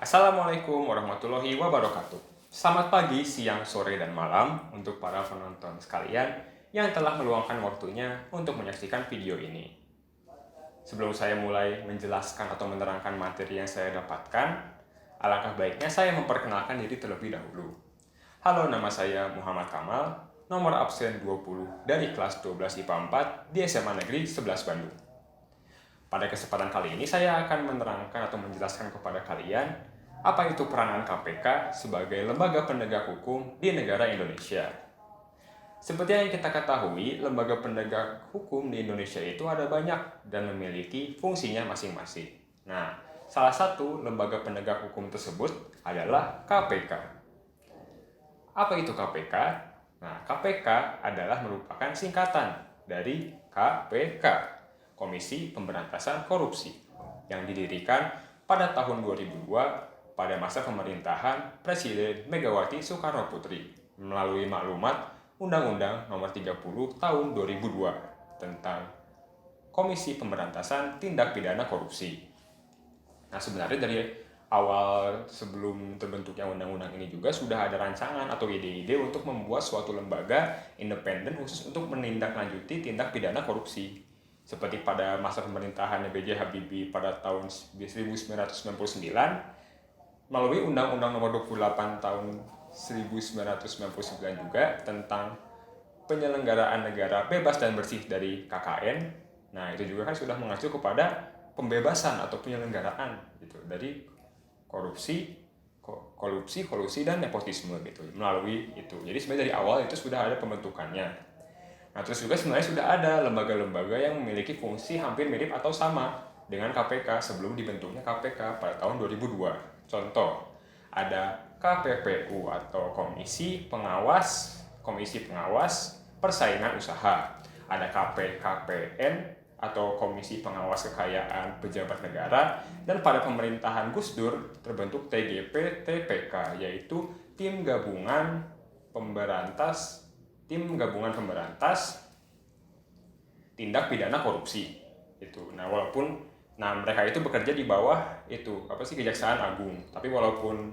Assalamualaikum warahmatullahi wabarakatuh. Selamat pagi, siang, sore, dan malam untuk para penonton sekalian yang telah meluangkan waktunya untuk menyaksikan video ini. Sebelum saya mulai menjelaskan atau menerangkan materi yang saya dapatkan, alangkah baiknya saya memperkenalkan diri terlebih dahulu. Halo, nama saya Muhammad Kamal, nomor absen 20 dari kelas 12 IPA 4 di SMA Negeri 11 Bandung. Pada kesempatan kali ini saya akan menerangkan atau menjelaskan kepada kalian apa itu peranan KPK sebagai lembaga penegak hukum di negara Indonesia. Seperti yang kita ketahui, lembaga penegak hukum di Indonesia itu ada banyak dan memiliki fungsinya masing-masing. Nah, salah satu lembaga penegak hukum tersebut adalah KPK. Apa itu KPK? Nah, KPK adalah merupakan singkatan dari KPK, Komisi Pemberantasan Korupsi, yang didirikan pada tahun 2002 pada masa pemerintahan Presiden Megawati Soekarno Putri melalui maklumat Undang-Undang Nomor 30 Tahun 2002 tentang Komisi Pemberantasan Tindak Pidana Korupsi. Nah, sebenarnya dari awal sebelum terbentuknya undang-undang ini juga sudah ada rancangan atau ide-ide untuk membuat suatu lembaga independen khusus untuk menindaklanjuti tindak pidana korupsi. Seperti pada masa pemerintahan B.J. Habibie pada tahun 1999 melalui Undang-Undang Nomor 28 Tahun 1999 juga tentang penyelenggaraan negara bebas dan bersih dari KKN. Nah, itu juga kan sudah mengacu kepada pembebasan atau penyelenggaraan gitu dari kolusi dan nepotisme gitu melalui itu. Jadi sebenarnya dari awal itu sudah ada pembentukannya. Nah, terus juga sebenarnya sudah ada lembaga-lembaga yang memiliki fungsi hampir mirip atau sama dengan KPK sebelum dibentuknya KPK pada tahun 2002. Contoh, ada KPPU atau Komisi Pengawas Persaingan Usaha. Ada KPKPN atau Komisi Pengawas Kekayaan Pejabat Negara, dan pada pemerintahan Gus Dur terbentuk TGP-TPK, yaitu Tim Gabungan Pemberantas Tindak Pidana Korupsi. Mereka itu bekerja di bawah Kejaksaan Agung, tapi walaupun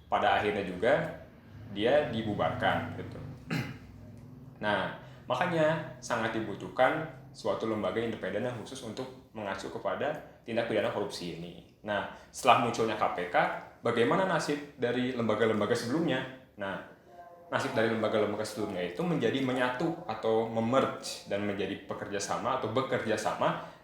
pada akhirnya juga dia dibubarkan gitu. Nah, makanya sangat dibutuhkan suatu lembaga independen yang khusus untuk mengacu kepada tindak pidana korupsi ini. Nah, setelah munculnya KPK, bagaimana nasib dari lembaga-lembaga sebelumnya? Nah, nasib dari lembaga-lembaga sebelumnya itu menjadi menyatu atau memerge dan menjadi bekerja sama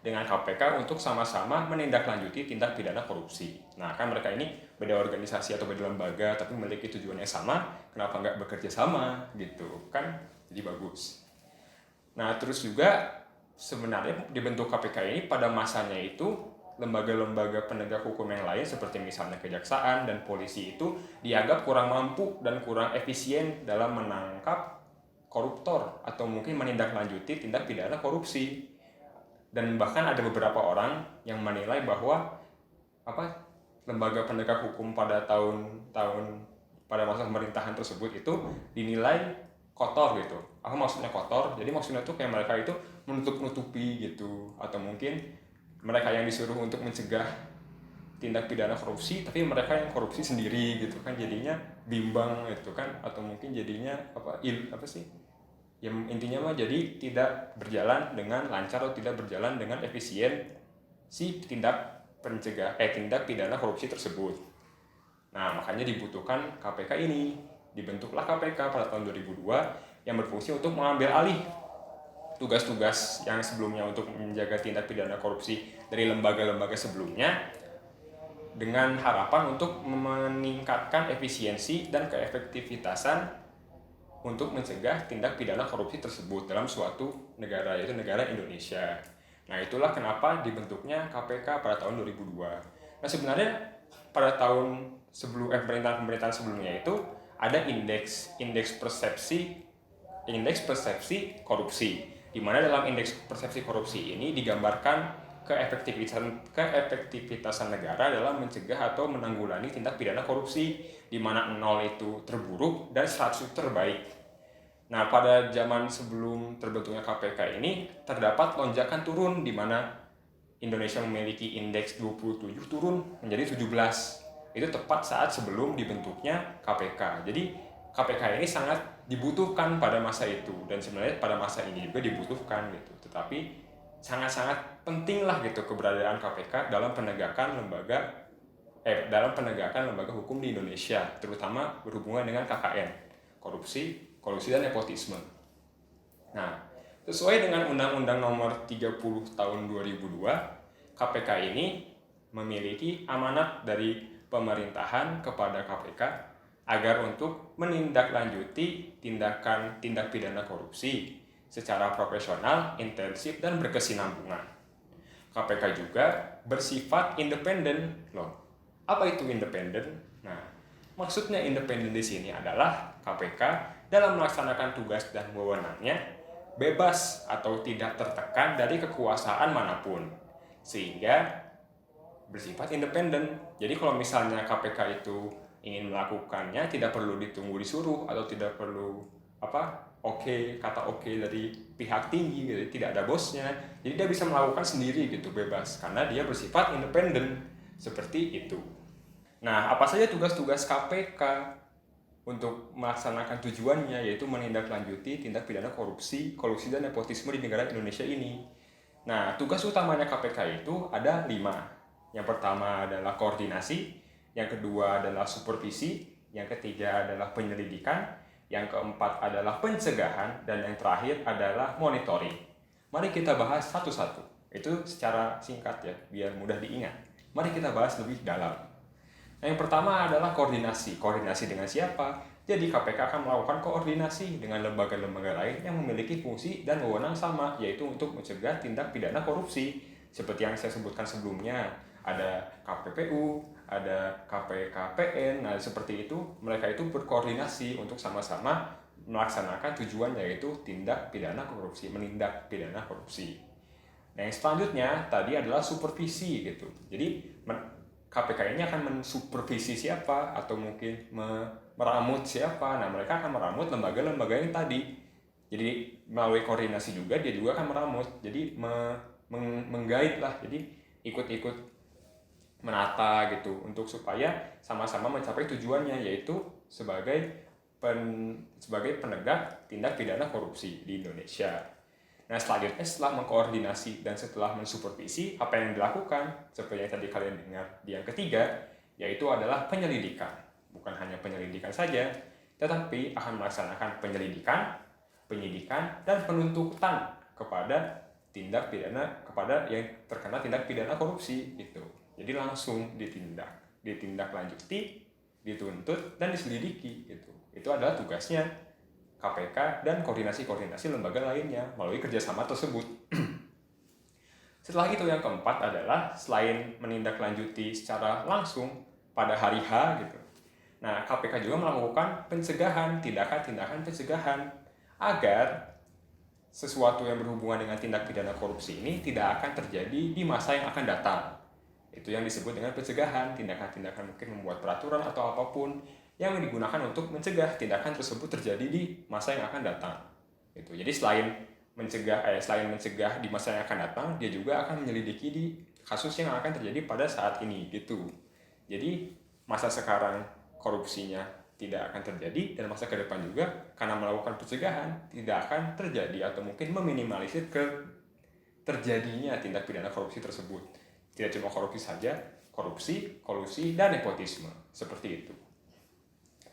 dengan KPK untuk sama-sama menindaklanjuti tindak pidana korupsi. Nah, kan mereka ini beda organisasi atau beda lembaga tapi memiliki tujuan yang sama, kenapa nggak bekerja sama gitu kan? Jadi bagus. Nah, terus juga sebenarnya dibentuk KPK ini pada masanya itu lembaga-lembaga penegak hukum yang lain seperti misalnya kejaksaan dan polisi itu dianggap kurang mampu dan kurang efisien dalam menangkap koruptor atau mungkin menindaklanjuti tindak pidana korupsi. Dan bahkan ada beberapa orang yang menilai bahwa lembaga penegak hukum pada pada masa pemerintahan tersebut itu dinilai kotor gitu. Apa maksudnya kotor? Jadi maksudnya tuh kayak mereka itu menutup-nutupi gitu, atau mungkin mereka yang disuruh untuk mencegah tindak pidana korupsi tapi mereka yang korupsi sendiri gitu kan, jadinya bimbang gitu kan, atau mungkin jadinya yang intinya mah jadi tidak berjalan dengan lancar atau tidak berjalan dengan efisien si tindak pidana korupsi tersebut. Nah, makanya dibutuhkan KPK ini. Dibentuklah KPK pada tahun 2002 yang berfungsi untuk mengambil alih tugas-tugas yang sebelumnya untuk menjaga tindak pidana korupsi dari lembaga-lembaga sebelumnya dengan harapan untuk meningkatkan efisiensi dan keefektivitasan untuk mencegah tindak pidana korupsi tersebut dalam suatu negara, yaitu negara Indonesia. Nah, itulah kenapa dibentuknya KPK pada tahun 2002. Nah, sebenarnya pada tahun pemerintahan sebelumnya itu ada indeks persepsi korupsi, di mana dalam indeks persepsi korupsi ini digambarkan keefektivitasan negara dalam mencegah atau menanggulangi tindak pidana korupsi, di mana 0 itu terburuk dan 100 itu terbaik. Nah, pada zaman sebelum terbentuknya KPK ini terdapat lonjakan turun, di mana Indonesia memiliki indeks 27 turun menjadi 17. itu tepat saat sebelum dibentuknya KPK. Jadi KPK ini sangat dibutuhkan pada masa itu, dan sebenarnya pada masa ini juga dibutuhkan gitu. Tetapi sangat-sangat penting lah gitu keberadaan KPK dalam penegakan lembaga hukum di Indonesia, terutama berhubungan dengan KKN, korupsi, kolusi dan nepotisme. Nah, sesuai dengan Undang-Undang Nomor 30 Tahun 2002, KPK ini memiliki amanat dari pemerintahan kepada KPK agar untuk menindaklanjuti tindak pidana korupsi secara profesional, intensif, dan berkesinambungan. KPK juga bersifat independen loh. Apa itu independen? Nah, maksudnya independen di sini adalah KPK dalam melaksanakan tugas dan wewenangnya bebas atau tidak tertekan dari kekuasaan manapun, sehingga bersifat independen. Jadi kalau misalnya KPK itu ingin melakukannya, tidak perlu ditunggu disuruh atau tidak perlu kata oke dari pihak tinggi gitu. Tidak ada bosnya, jadi dia bisa melakukan sendiri gitu, bebas, karena dia bersifat independen seperti itu. Nah, apa saja tugas-tugas KPK untuk melaksanakan tujuannya, yaitu menindaklanjuti tindak pidana korupsi, kolusi, dan nepotisme di negara Indonesia ini. Nah, tugas utamanya KPK itu ada 5. Yang pertama adalah koordinasi, yang kedua adalah supervisi, yang ketiga adalah penyelidikan, yang keempat adalah pencegahan, dan yang terakhir adalah monitoring. Mari kita bahas satu-satu. Itu secara singkat ya, biar mudah diingat. Mari kita bahas lebih dalam. Yang pertama adalah koordinasi. Koordinasi dengan siapa? Jadi KPK akan melakukan koordinasi dengan lembaga-lembaga lain yang memiliki fungsi dan wewenang sama, yaitu untuk mencegah tindak pidana korupsi. Seperti yang saya sebutkan sebelumnya, ada KPPU, ada KPKPN. Nah, seperti itu, mereka itu berkoordinasi untuk sama-sama melaksanakan tujuan, yaitu tindak pidana korupsi, menindak pidana korupsi. Nah, yang selanjutnya tadi adalah supervisi gitu. Jadi KPK ini akan mensupervisi siapa atau mungkin meramut siapa. Nah, mereka akan meramut lembaga-lembaga ini tadi. Jadi melalui koordinasi juga dia juga akan meramut. Jadi menggait lah. Jadi ikut-ikut menata gitu untuk supaya sama-sama mencapai tujuannya, yaitu sebagai penegak tindak pidana korupsi di Indonesia. Nah, selanjutnya setelah mengkoordinasi dan setelah mensupervisi, apa yang dilakukan? Seperti yang tadi kalian dengar di yang ketiga, yaitu adalah penyelidikan. Bukan hanya penyelidikan saja, tetapi akan melaksanakan penyelidikan, penyidikan, dan penuntutan kepada kepada yang terkena tindak pidana korupsi gitu. Jadi langsung ditindaklanjuti, dituntut, dan diselidiki gitu. Itu adalah tugasnya KPK dan koordinasi-koordinasi lembaga lainnya melalui kerjasama tersebut. Setelah itu yang keempat adalah selain menindaklanjuti secara langsung pada hari H gitu. Nah, KPK juga melakukan pencegahan, tindakan-tindakan pencegahan agar sesuatu yang berhubungan dengan tindak pidana korupsi ini tidak akan terjadi di masa yang akan datang. Itu yang disebut dengan pencegahan, tindakan-tindakan mungkin membuat peraturan atau apapun yang digunakan untuk mencegah tindakan tersebut terjadi di masa yang akan datang. Gitu. Jadi selain mencegah di masa yang akan datang, dia juga akan menyelidiki di kasus yang akan terjadi pada saat ini gitu. Jadi masa sekarang korupsinya tidak akan terjadi, dan masa ke depan juga karena melakukan pencegahan tidak akan terjadi atau mungkin meminimalisir terjadinya tindak pidana korupsi tersebut. Tidak cuma korupsi saja, korupsi, kolusi, dan nepotisme. Seperti itu.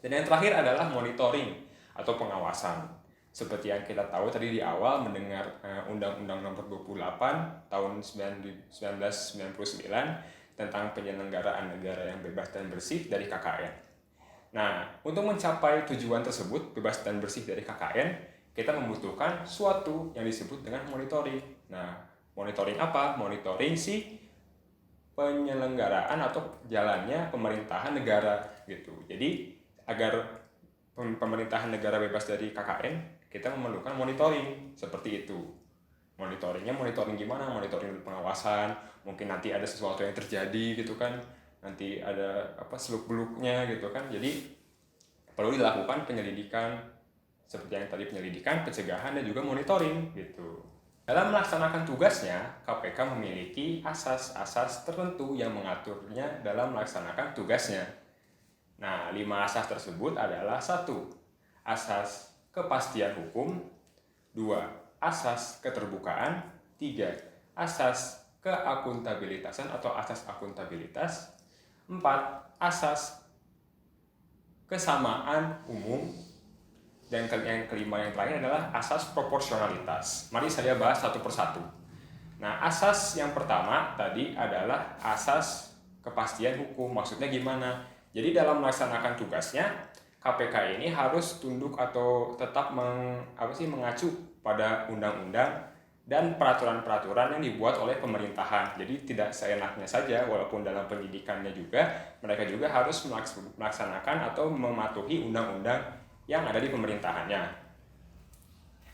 Dan yang terakhir adalah monitoring atau pengawasan. Seperti yang kita tahu tadi di awal mendengar Undang-Undang Nomor 28 Tahun 1999 tentang penyelenggaraan negara yang bebas dan bersih dari KKN. Nah, untuk mencapai tujuan tersebut, bebas dan bersih dari KKN, kita membutuhkan suatu yang disebut dengan monitoring. Nah, monitoring apa? Monitoring penyelenggaraan atau jalannya pemerintahan negara gitu. Jadi agar pemerintahan negara bebas dari KKN, kita memerlukan monitoring seperti itu. Monitoring gimana? Monitoring pengawasan, mungkin nanti ada sesuatu yang terjadi gitu kan, nanti ada seluk-beluknya gitu kan. Jadi perlu dilakukan penyelidikan seperti yang tadi, penyelidikan, pencegahan, dan juga monitoring gitu. Dalam melaksanakan tugasnya, KPK memiliki asas-asas tertentu yang mengaturnya dalam melaksanakan tugasnya. Nah, 5 asas tersebut adalah: 1. Asas kepastian hukum. 2. Asas keterbukaan. 3. Asas keakuntabilitasan atau asas akuntabilitas. 4. Asas kesamaan umum. Dan yang kelima yang terakhir adalah asas proporsionalitas. Mari saya bahas satu persatu. Nah, asas yang pertama tadi adalah asas kepastian hukum. Maksudnya gimana? Jadi dalam melaksanakan tugasnya, KPK ini harus tunduk atau tetap mengacu pada undang-undang dan peraturan-peraturan yang dibuat oleh pemerintahan. Jadi tidak seenaknya saja, walaupun dalam pendidikannya juga mereka juga harus melaksanakan atau mematuhi undang-undang yang ada di pemerintahannya.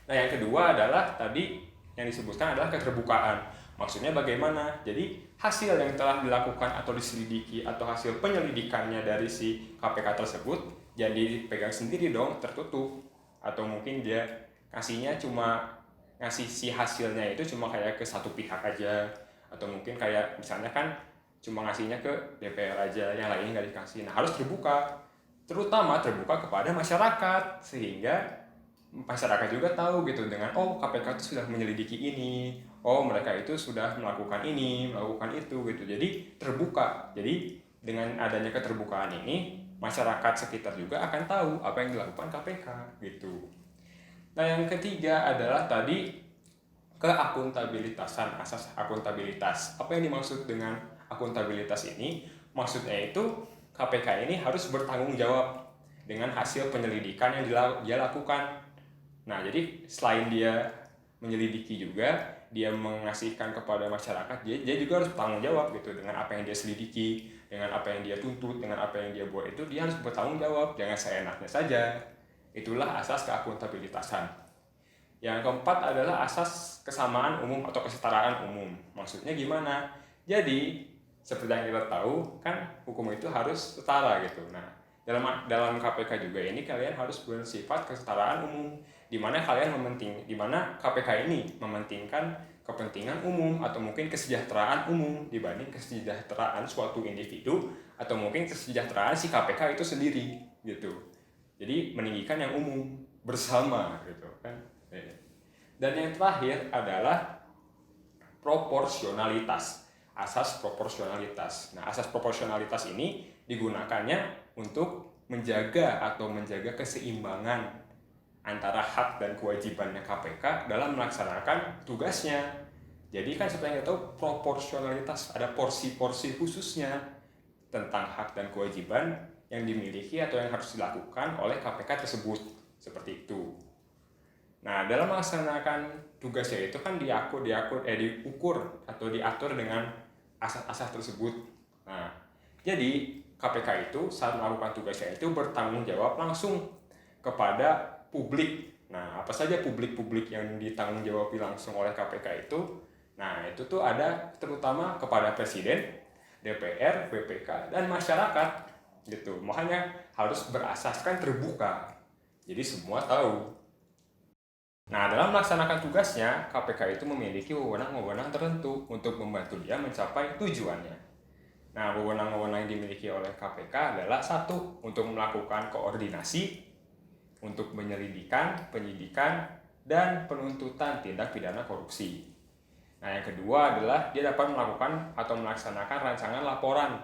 Nah, yang kedua adalah tadi yang disebutkan adalah keterbukaan. Maksudnya bagaimana? Jadi hasil yang telah dilakukan atau diselidiki atau hasil penyelidikannya dari si KPK tersebut jadi dipegang sendiri dong, tertutup. Atau mungkin dia ngasih si hasilnya itu cuma kayak ke satu pihak aja. Atau mungkin kayak misalnya kan cuma ngasihnya ke DPR aja, yang lainnya nggak dikasih. Nah, harus terbuka. Terutama terbuka kepada masyarakat, sehingga masyarakat juga tahu gitu dengan KPK itu sudah menyelidiki ini, mereka itu sudah melakukan ini, melakukan itu gitu. Jadi terbuka. Jadi dengan adanya keterbukaan ini, masyarakat sekitar juga akan tahu apa yang dilakukan KPK gitu. Nah, yang ketiga adalah tadi keakuntabilitasan, asas akuntabilitas. Apa yang dimaksud dengan akuntabilitas ini? Maksudnya itu KPK ini harus bertanggung jawab dengan hasil penyelidikan yang dia lakukan. Nah, jadi selain dia menyelidiki juga, dia mengasihkan kepada masyarakat, dia juga harus bertanggung jawab gitu dengan apa yang dia selidiki, dengan apa yang dia tuntut, dengan apa yang dia buat itu dia harus bertanggung jawab, jangan seenaknya saja. Itulah asas keakuntabilitasan. Yang keempat adalah asas kesamaan umum atau kesetaraan umum. Maksudnya gimana? Jadi seperti yang kita tahu kan hukum itu harus setara gitu. Nah, dalam KPK juga ini kalian harus bersifat kesetaraan umum, di mana KPK ini mementingkan kepentingan umum atau mungkin kesejahteraan umum dibanding kesejahteraan suatu individu atau mungkin kesejahteraan si KPK itu sendiri gitu. Jadi meninggikan yang umum bersama gitu kan. Dan yang terakhir adalah proporsionalitas. Asas proporsionalitas. Nah, asas proporsionalitas ini digunakannya untuk menjaga keseimbangan antara hak dan kewajibannya KPK dalam melaksanakan tugasnya. Jadi kan seperti yang kita tahu, proporsionalitas ada porsi-porsi khususnya tentang hak dan kewajiban yang dimiliki atau yang harus dilakukan oleh KPK tersebut. Seperti itu. Nah, dalam melaksanakan tugasnya itu kan diukur atau diatur dengan asas-asas tersebut. Nah, jadi KPK itu saat melakukan tugasnya itu bertanggung jawab langsung kepada publik. Nah, apa saja publik yang ditanggung jawab langsung oleh KPK itu? Nah, itu tuh ada terutama kepada Presiden, DPR, BPK, dan masyarakat gitu. Makanya harus berasaskan terbuka. Jadi semua tahu. Nah, dalam melaksanakan tugasnya, KPK itu memiliki wewenang-wewenang tertentu untuk membantu dia mencapai tujuannya. Nah, wewenang-wewenang yang dimiliki oleh KPK adalah: 1. Untuk melakukan koordinasi, untuk penyelidikan, penyidikan, dan penuntutan tindak pidana korupsi. Nah, yang kedua adalah dia dapat melakukan atau melaksanakan rancangan laporan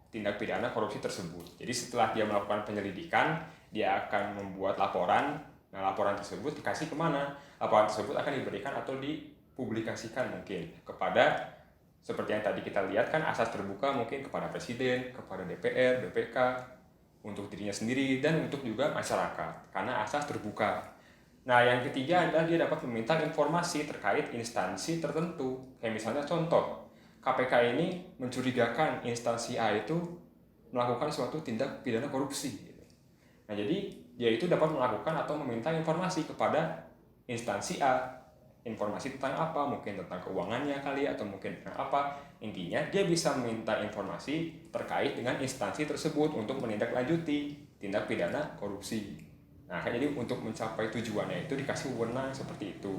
tindak pidana korupsi tersebut. Jadi setelah dia melakukan penyelidikan, dia akan membuat laporan. Nah, laporan tersebut dikasih kemana? Laporan tersebut akan diberikan atau dipublikasikan mungkin kepada, seperti yang tadi kita lihat kan, asas terbuka mungkin kepada Presiden, kepada DPR, BPK, untuk dirinya sendiri, dan untuk juga masyarakat, karena asas terbuka. Nah, yang ketiga adalah dia dapat meminta informasi terkait instansi tertentu. Kayak misalnya contoh, KPK ini mencurigakan instansi A itu melakukan suatu tindak pidana korupsi. Nah, jadi dia itu dapat melakukan atau meminta informasi kepada instansi A. Informasi tentang apa? Mungkin tentang keuangannya kali, atau mungkin tentang apa. Intinya dia bisa meminta informasi terkait dengan instansi tersebut untuk menindaklanjuti tindak pidana korupsi. Nah, jadi untuk mencapai tujuannya itu dikasih wewenang seperti itu.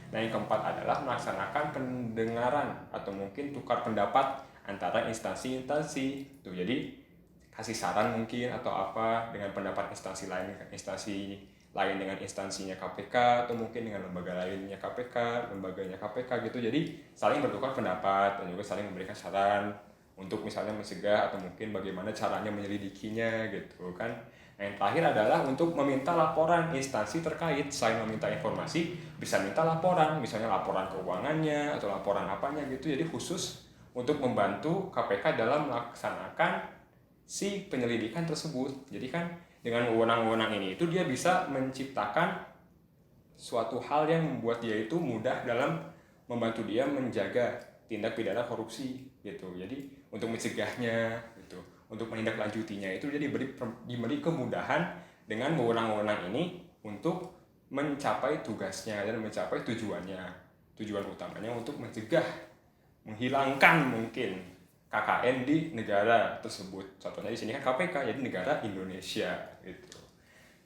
Nah, yang keempat adalah melaksanakan pendengaran atau mungkin tukar pendapat antara instansi-instansi. Tuh, jadi kasih saran mungkin atau apa dengan pendapat instansi lain dengan instansinya KPK, atau mungkin dengan lembaga lainnya KPK, lembaganya KPK gitu. Jadi saling bertukar pendapat dan juga saling memberikan saran untuk misalnya mencegah atau mungkin bagaimana caranya menyelidikinya gitu kan. Nah, yang terakhir adalah untuk meminta laporan instansi terkait. Selain meminta informasi, bisa minta laporan, misalnya laporan keuangannya atau laporan apanya gitu. Jadi khusus untuk membantu KPK dalam melaksanakan si penyelidikan tersebut. Jadi kan dengan wewenang-wewenang ini itu dia bisa menciptakan suatu hal yang membuat dia itu mudah dalam membantu dia menjaga tindak pidana korupsi gitu. Jadi untuk mencegahnya gitu, untuk menindaklanjutinya itu dia diberi kemudahan dengan wewenang-wewenang ini untuk mencapai tugasnya dan mencapai tujuannya. Tujuan utamanya untuk mencegah, menghilangkan mungkin KKN di negara tersebut. Contohnya di sini kan KPK, jadi negara Indonesia gitu.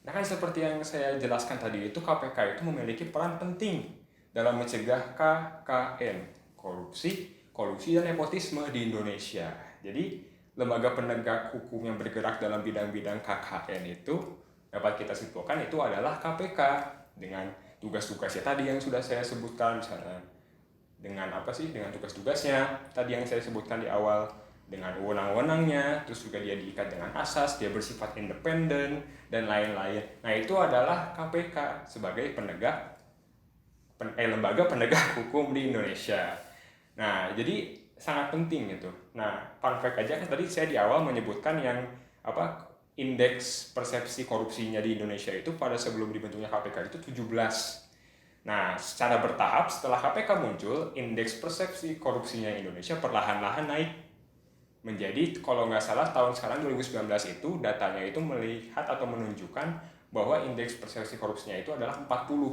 Nah, kan seperti yang saya jelaskan tadi itu, KPK itu memiliki peran penting dalam mencegah KKN, korupsi, kolusi, dan nepotisme di Indonesia. Jadi, lembaga penegak hukum yang bergerak dalam bidang-bidang KKN itu dapat kita simpulkan itu adalah KPK dengan tugas-tugasnya tadi yang sudah saya sebutkan, misalnya dengan dengan tugas-tugasnya tadi yang saya sebutkan di awal, dengan wewenang-wewenangnya, terus juga dia diikat dengan asas, dia bersifat independen, dan lain-lain. Nah, itu adalah KPK sebagai lembaga penegak hukum di Indonesia. Nah, jadi sangat penting gitu. Nah, fun fact aja kan tadi saya di awal menyebutkan yang indeks persepsi korupsinya di Indonesia itu pada sebelum dibentuknya KPK itu 17. Nah, secara bertahap setelah KPK muncul, indeks persepsi korupsinya Indonesia perlahan-lahan naik menjadi, kalau nggak salah tahun sekarang 2019 itu datanya itu melihat atau menunjukkan bahwa indeks persepsi korupsinya itu adalah 40,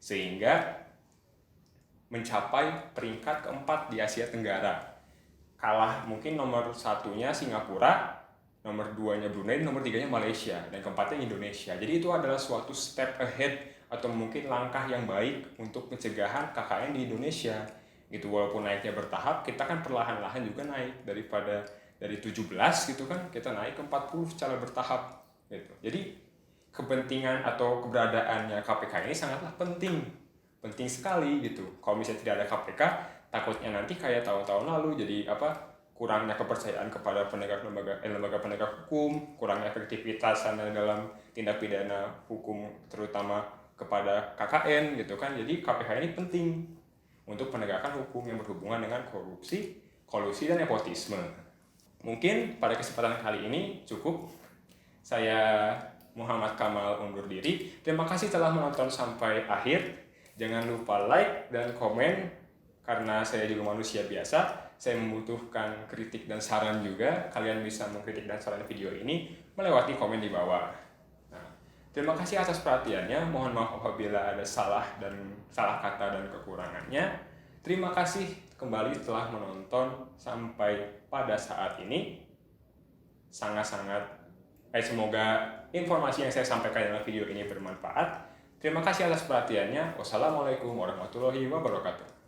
sehingga mencapai peringkat keempat di Asia Tenggara. Kalah mungkin nomor satunya Singapura, nomor 2-nya Brunei, nomor 3-nya Malaysia, dan keempatnya Indonesia. Jadi itu adalah suatu step ahead atau mungkin langkah yang baik untuk pencegahan KKN di Indonesia gitu. Walaupun naiknya bertahap, kita kan perlahan-lahan juga naik dari 17 gitu kan, kita naik ke 40 secara bertahap gitu. Jadi kepentingan atau keberadaannya KPK ini sangatlah penting sekali gitu. Kalau misalnya tidak ada KPK, takutnya nanti kayak tahun-tahun lalu, jadi kurangnya kepercayaan kepada lembaga penegak hukum, kurangnya efektivitas dalam tindak pidana hukum terutama kepada KKN gitu kan. Jadi KPK ini penting untuk penegakan hukum yang berhubungan dengan korupsi, kolusi, dan nepotisme. Mungkin pada kesempatan kali ini cukup. Saya Muhammad Kamal undur diri. Terima kasih telah menonton sampai akhir. Jangan lupa like dan komen, karena saya juga manusia biasa. Saya membutuhkan kritik dan saran juga. Kalian bisa mengkritik dan saran video ini melewati komen di bawah. Terima kasih atas perhatiannya. Mohon maaf apabila ada salah kata dan kekurangannya. Terima kasih kembali telah menonton sampai pada saat ini. Semoga informasi yang saya sampaikan dalam video ini bermanfaat. Terima kasih atas perhatiannya. Wassalamualaikum warahmatullahi wabarakatuh.